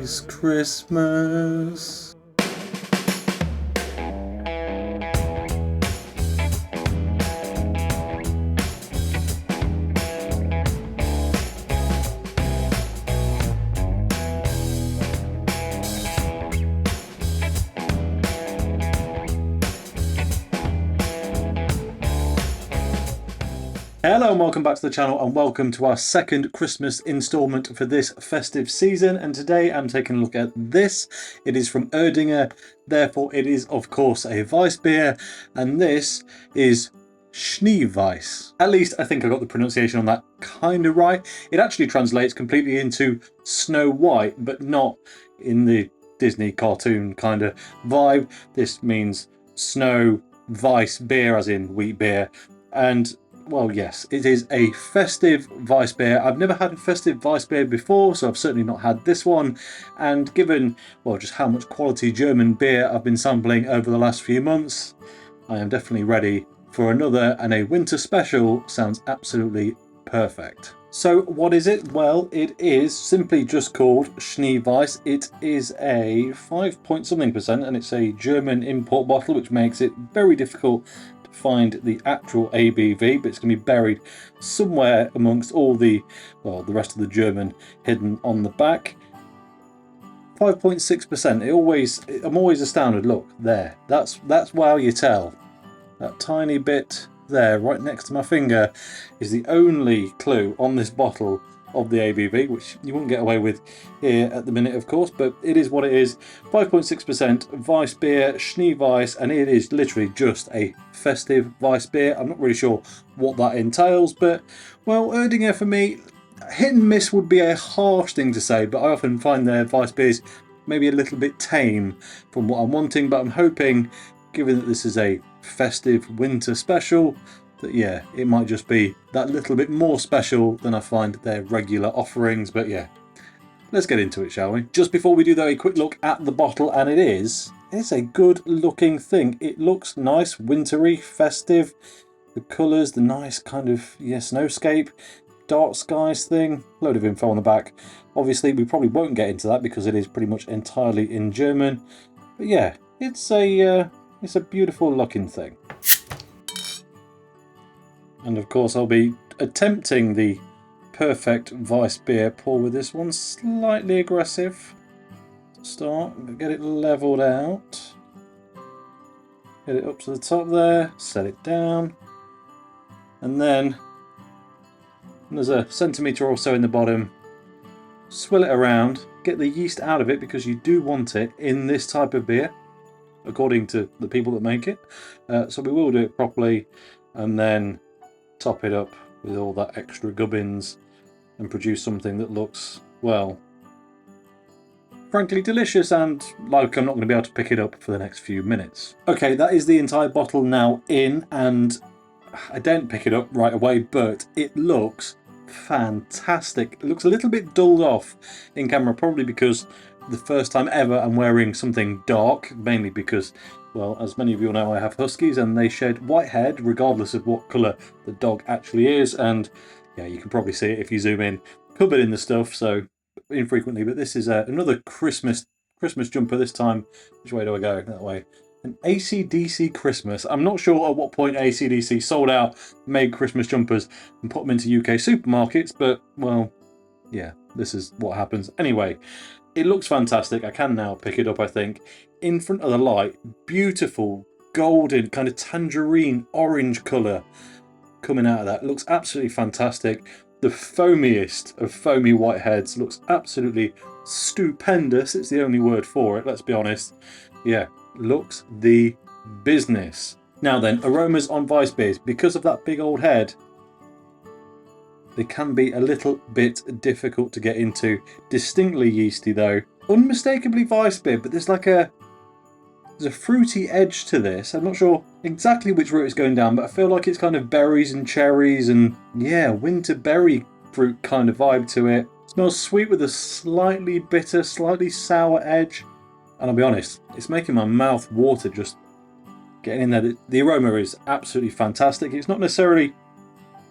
is Christmas. Hello and welcome back to the channel, and welcome to our second Christmas installment for this festive season. And today I'm taking a look at this. It is from Erdinger, therefore it is of course a Weiss beer, and this is Schneeweisse. At least I think I got the pronunciation on that kind of right. It actually translates completely into Snow White, but not in the Disney cartoon kind of vibe. This means Snow Weiss beer, as in wheat beer. And well, yes, it is a festive Weiss beer. I've never had a festive Weiss beer before, so I've certainly not had this one. And given, well, just how much quality German beer I've been sampling over the last few months, I am definitely ready for another, and a winter special sounds absolutely perfect. So what is it? Well, it is simply just called Schneeweisse. It is a 5 point something percent, and it's a German import bottle, which makes it very difficult find the actual ABV, but it's going to be buried somewhere amongst all the, well, the rest of the German hidden on the back. 5.6%. I'm always astounded. Look there. That's wow, you tell. That tiny bit there, right next to my finger, is the only clue on this bottle of the ABV, which you wouldn't get away with here at the minute, of course, but it is what it is. 5.6% Weiss beer, Schneeweisse, and it is literally just a festive Weiss beer. I'm not really sure what that entails, but, well, Erdinger for me, hit and miss would be a harsh thing to say, but I often find their Weiss beers maybe a little bit tame from what I'm wanting, but I'm hoping, given that this is a festive winter special, that yeah, it might just be that little bit more special than I find their regular offerings. But yeah, let's get into it, shall we? Just before we do though, a quick look at the bottle, and it's a good looking thing. It looks nice, wintry, festive. The colours, the nice kind of, yeah, snowscape, dark skies thing. Load of info on the back. Obviously we probably won't get into that because it is pretty much entirely in German. But yeah, it's a beautiful looking thing. And of course I'll be attempting the perfect Weiss beer pour with this one. Slightly aggressive to start, get it levelled out. Get it up to the top there, set it down. And then there's a centimetre or so in the bottom. Swill it around, get the yeast out of it because you do want it in this type of beer, according to the people that make it. So we will do it properly, and then top it up with all that extra gubbins and produce something that looks, well, frankly delicious, and like I'm not going to be able to pick it up for the next few minutes. Okay, that is the entire bottle now in, and I didn't pick it up right away, but it looks fantastic. It looks a little bit dulled off in camera, probably because the first time ever I'm wearing something dark, mainly because, well, as many of you know, I have huskies and they shed white hair regardless of what colour the dog actually is. And yeah, you can probably see it if you zoom in, covered in the stuff, so infrequently. But this is another Christmas jumper this time. Which way do I go? That way. An AC/DC Christmas. I'm not sure at what point AC/DC sold out, made Christmas jumpers and put them into UK supermarkets, but, well, yeah, this is what happens. Anyway, it looks fantastic. I can now pick it up, I think. In front of the light, beautiful golden kind of tangerine orange colour coming out of that. It looks absolutely fantastic. The foamiest of foamy whiteheads looks absolutely stupendous. It's the only word for it, let's be honest. Yeah, looks the business. Now then, aromas on Weiss beers. Because of that big old head, they can be a little bit difficult to get into. Distinctly yeasty though. Unmistakably Weiss beer, but there's a fruity edge to this. I'm not sure exactly which route it's going down, but I feel like it's kind of berries and cherries and, yeah, winter berry fruit kind of vibe to it. It smells sweet with a slightly bitter, slightly sour edge. And I'll be honest, it's making my mouth water just getting in there. The aroma is absolutely fantastic. It's not necessarily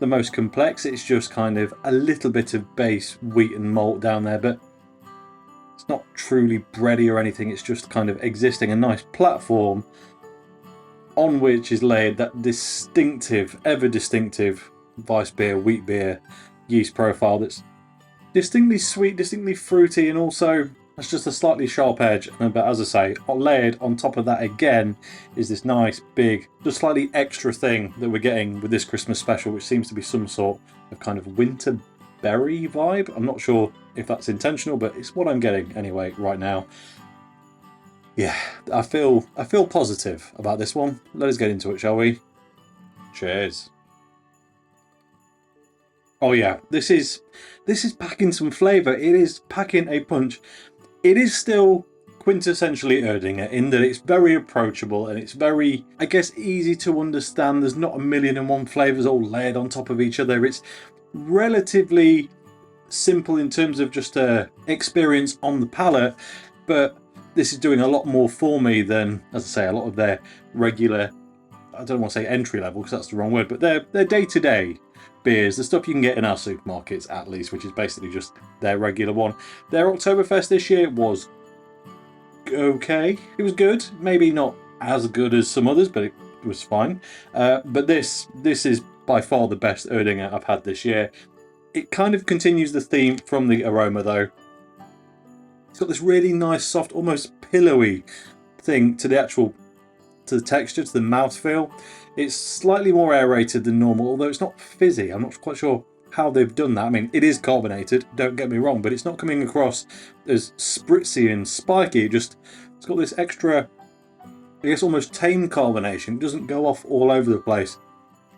the most complex, it's just kind of a little bit of base wheat and malt down there, but It's not truly bready or anything, it's just kind of existing, a nice platform on which is laid that distinctive, ever distinctive Weissbier, wheat beer yeast profile that's distinctly sweet, distinctly fruity, and also has just a slightly sharp edge. But as I say, layered on top of that again is this nice, big, just slightly extra thing that we're getting with this Christmas special, which seems to be some sort of kind of winter berry vibe. I'm not sure if that's intentional, but it's what I'm getting anyway right now. Yeah, I feel positive about this one. Let us get into it, shall we? Cheers. Oh yeah, this is packing some flavour. It is packing a punch. It is still quintessentially Erdinger in that it's very approachable and it's very, I guess, easy to understand. There's not a million and one flavours all layered on top of each other. It's relatively simple in terms of just experience on the palate, but this is doing a lot more for me than, as I say, a lot of their regular, I don't want to say entry level because that's the wrong word, but their day-to-day beers, the stuff you can get in our supermarkets at least, which is basically just their regular one. Their Oktoberfest this year was okay. It was good. Maybe not as good as some others, but it was fine. But this is by far the best Erdinger I've had this year. It kind of continues the theme from the aroma though. It's got this really nice, soft, almost pillowy thing to the texture, to the mouthfeel. It's slightly more aerated than normal, although it's not fizzy. I'm not quite sure how they've done that. I mean, it is carbonated, don't get me wrong, but it's not coming across as spritzy and spiky. It's got this extra, I guess, almost tame carbonation. It doesn't go off all over the place.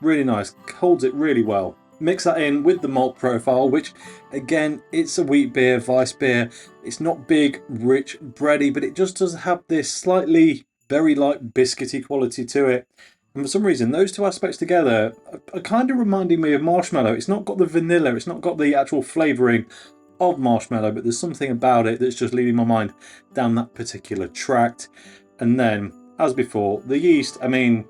Really nice, holds it really well. Mix that in with the malt profile, which again, it's a wheat beer, Weiss beer. It's not big, rich, bready, but it just does have this slightly very light biscuity quality to it. And for some reason, those two aspects together are kind of reminding me of marshmallow. It's not got the vanilla, it's not got the actual flavouring of marshmallow, but there's something about it that's just leading my mind down that particular tract. And then, as before, the yeast, I mean,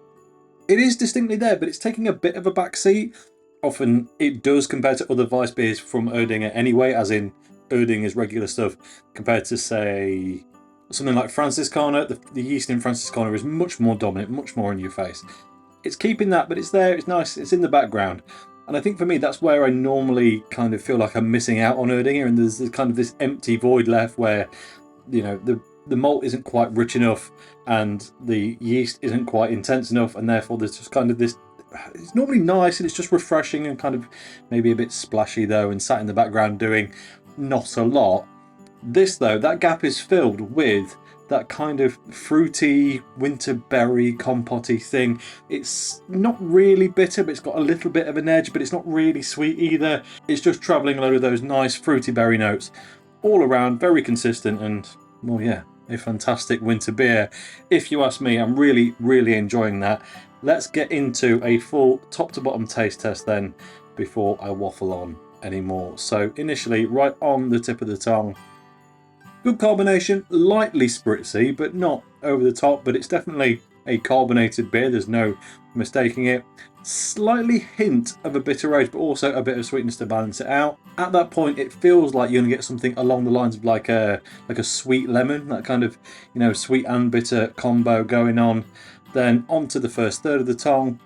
it is distinctly there, but it's taking a bit of a backseat. Often it does compared to other Weiss beers from Erdinger anyway, as in Erdinger's regular stuff, compared to, say, something like Franziskaner. The yeast in Franziskaner is much more dominant, much more in your face. It's keeping that, but it's there, it's nice, it's in the background. And I think for me, that's where I normally kind of feel like I'm missing out on Erdinger, and there's kind of this empty void left where, you know, the malt isn't quite rich enough and the yeast isn't quite intense enough, and therefore there's just kind of this, it's normally nice and it's just refreshing and kind of maybe a bit splashy though, and sat in the background doing not a lot. This though, that gap is filled with that kind of fruity winter berry compote-y thing. It's not really bitter, but it's got a little bit of an edge, but it's not really sweet either. It's just travelling a load of those nice fruity berry notes all around, very consistent, and well, yeah, a fantastic winter beer. If you ask me, I'm really, really enjoying that. Let's get into a full top to bottom taste test then before I waffle on anymore. So initially, right on the tip of the tongue, good carbonation, lightly spritzy, but not over the top, but it's definitely a carbonated beer, there's no mistaking it. Slightly hint of a bitter edge, but also a bit of sweetness to balance it out. At that point, it feels like you're going to get something along the lines of like a sweet lemon, that kind of, you know, sweet and bitter combo going on. Then onto the first third of the tongue,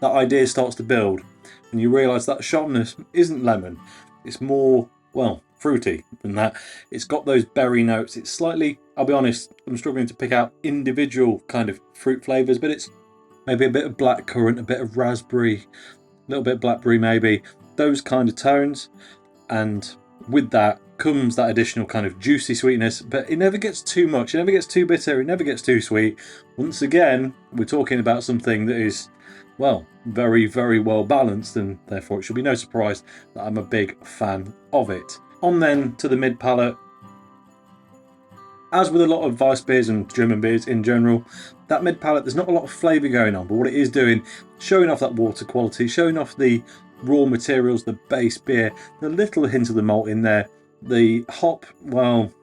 that idea starts to build, and you realise that sharpness isn't lemon, it's more, well, fruity than that. It's got those berry notes. It's slightly, I'll be honest, I'm struggling to pick out individual kind of fruit flavours, but it's maybe a bit of blackcurrant, a bit of raspberry, a little bit of blackberry maybe, those kind of tones. And with that comes that additional kind of juicy sweetness, but it never gets too much, it never gets too bitter, it never gets too sweet. Once again, we're talking about something that is, well, very, very well balanced, and therefore it should be no surprise that I'm a big fan of it. On then to the mid palate. As with a lot of Weiss beers and German beers in general, that mid palate, there's not a lot of flavour going on, but what it is doing, showing off that water quality, showing off the raw materials, the base beer, the little hint of the malt in there. The hop, well,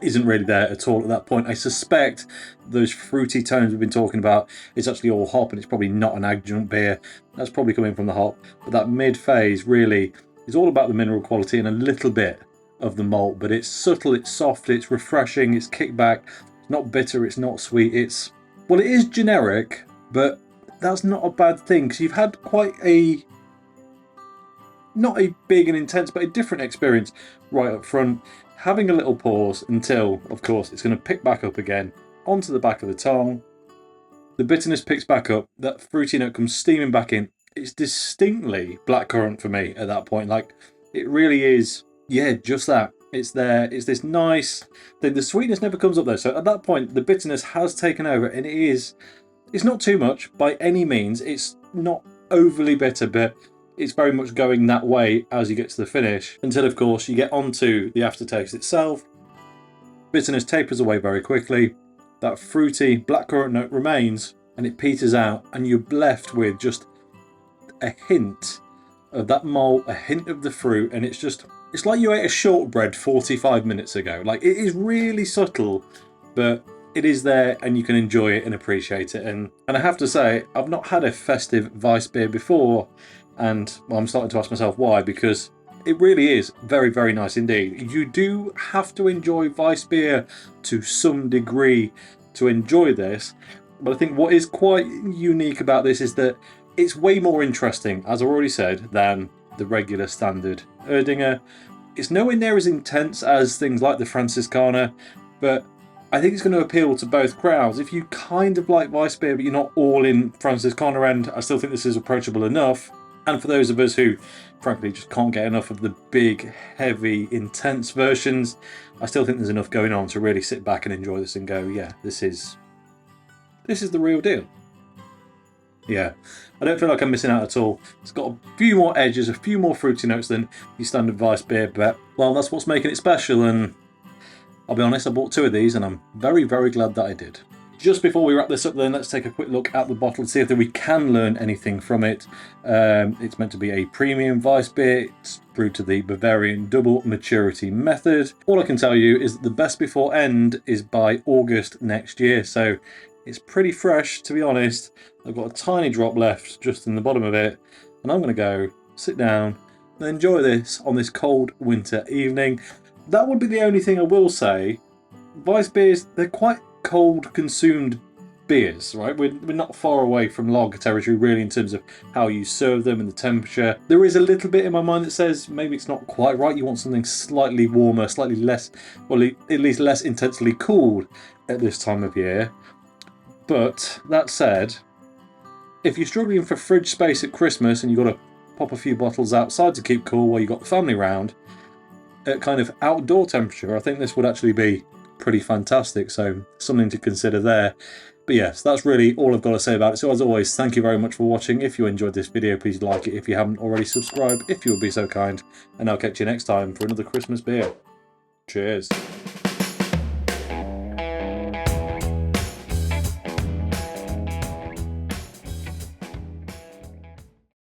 isn't really there at all at that point. I suspect those fruity tones we've been talking about, it's actually all hop, and it's probably not an adjunct beer. That's probably coming from the hop. But that mid phase really is all about the mineral quality and a little bit of the malt, but it's subtle, it's soft, it's refreshing, it's kickback. It's not bitter, it's not sweet. It's, well, it is generic, but that's not a bad thing, because you've had quite a, not a big and intense, but a different experience right up front. Having a little pause until, of course, it's going to pick back up again onto the back of the tongue. The bitterness picks back up, that fruity note comes steaming back in. It's distinctly blackcurrant for me at that point. Like, it really is, yeah, just that. It's there, it's this nice, the sweetness never comes up though. So at that point, the bitterness has taken over, and it's not too much by any means. It's not overly bitter, but it's very much going that way as you get to the finish, until of course you get onto the aftertaste itself. Bitterness tapers away very quickly. That fruity blackcurrant note remains, and it peters out, and you're left with just a hint of that malt, a hint of the fruit, and it's like you ate a shortbread 45 minutes ago. Like, it is really subtle, but it is there, and you can enjoy it and appreciate it. And I have to say, I've not had a festive Weiss beer before, and well, I'm starting to ask myself why, because it really is very, very nice indeed. You do have to enjoy Weiss beer to some degree to enjoy this, but I think what is quite unique about this is that it's way more interesting, as I already said, than the regular standard Erdinger. It's nowhere near as intense as things like the Franziskaner, but I think it's going to appeal to both crowds. If you kind of like Weiss beer, but you're not all in Franziskaner end, I still think this is approachable enough. And for those of us who, frankly, just can't get enough of the big, heavy, intense versions, I still think there's enough going on to really sit back and enjoy this and go, yeah, this is the real deal. Yeah, I don't feel like I'm missing out at all. It's got a few more edges, a few more fruity notes than your standard Weiss beer, but, well, that's what's making it special, and I'll be honest, I bought 2 of these, and I'm very, very glad that I did. Just before we wrap this up then, let's take a quick look at the bottle and see if we can learn anything from it. It's meant to be a premium Weiss beer. It's brewed to the Bavarian double maturity method. All I can tell you is that the best before end is by August next year, so it's pretty fresh, to be honest. I've got a tiny drop left just in the bottom of it, and I'm going to go sit down and enjoy this on this cold winter evening. That would be the only thing I will say. Weiss beers, they're quite cold consumed beers, right? We're not far away from lager territory really in terms of how you serve them and the temperature. There is a little bit in my mind that says maybe it's not quite right. You want something slightly warmer, slightly less, well, at least less intensely cooled at this time of year. But that said, if you're struggling for fridge space at Christmas and you've got to pop a few bottles outside to keep cool while you've got the family round, at kind of outdoor temperature, I think this would actually be pretty fantastic, so something to consider there. But yes, that's really all I've got to say about it. So as always, thank you very much for watching. If you enjoyed this video, please like it. If you haven't already, subscribe if you would be so kind, and I'll catch you next time for another Christmas beer. Cheers.